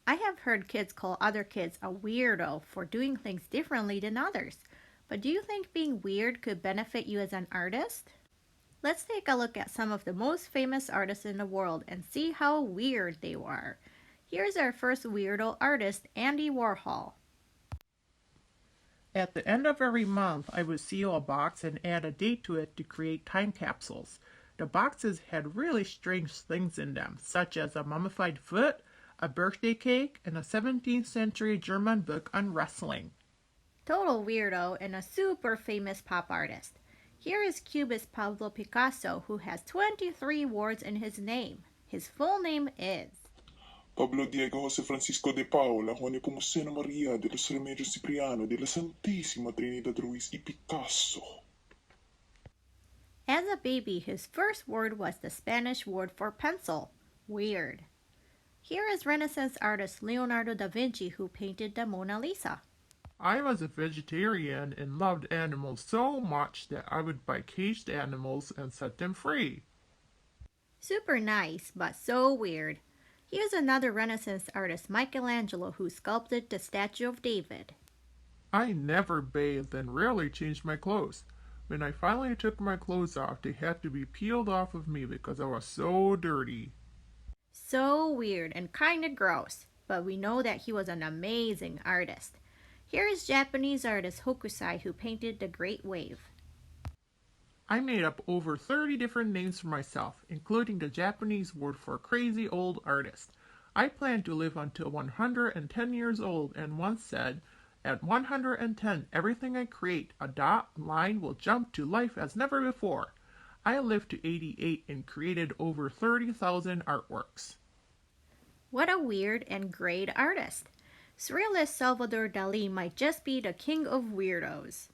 I have heard kids call other kids a weirdo for doing things differently than others. But do you think being weird could benefit you as an artist? Let's take a look at some of the most famous artists in the world and see how weird they were. Here's our first weirdo artist, Andy Warhol. At the end of every month, I would seal a box and add a date to it to create time capsules. The boxes had really strange things in them, such as a mummified foot, a birthday cake, and a 17th century German book on wrestling. Total weirdo and a super famous pop artist. Here is Cubist Pablo Picasso, who has 23 words in his name. His full name is Pablo Diego Jose Francisco de Paula, Juan Nepomuceno Maria de los Remedios Cipriano de la Santísima Trinidad Ruiz y Picasso. As a baby, his first word was the Spanish word for pencil. Weird. Here is Renaissance artist Leonardo da Vinci, who painted the Mona Lisa. I was a vegetarian and loved animals so much that I would buy caged animals and set them free. Super nice, but so weird. Here's another Renaissance artist, Michelangelo, who sculpted the statue of David. I never bathed and rarely changed my clothes. When I finally took my clothes off, they had to be peeled off of me because I was so dirty. So weird and kinda gross, but we know that he was an amazing artist. Here is Japanese artist Hokusai, who painted the Great Wave. I made up over 30 different names for myself, including the Japanese word for crazy old artist. I plan to live until 110 years old and once said, at 110, everything I create, a dot, line, will jump to life as never before. I lived to 88 and created over 30,000 artworks. What a weird and great artist. Surrealist Salvador Dali might just be the king of weirdos.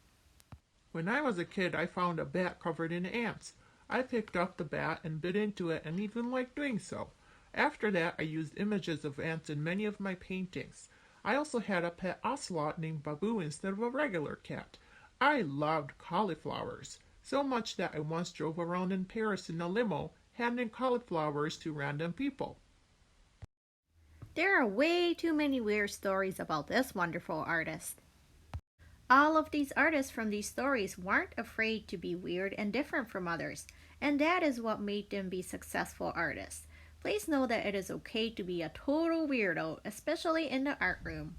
When I was a kid, I found a bat covered in ants. I picked up the bat and bit into it and even liked doing so. After that, I used images of ants in many of my paintings. I also had a pet ocelot named Babu instead of a regular cat. I loved cauliflowers, so much that I once drove around in Paris in a limo, handing cauliflowers to random people. There are way too many weird stories about this wonderful artist. All of these artists from these stories weren't afraid to be weird and different from others, and that is what made them be successful artists. Please know that it is okay to be a total weirdo, especially in the art room.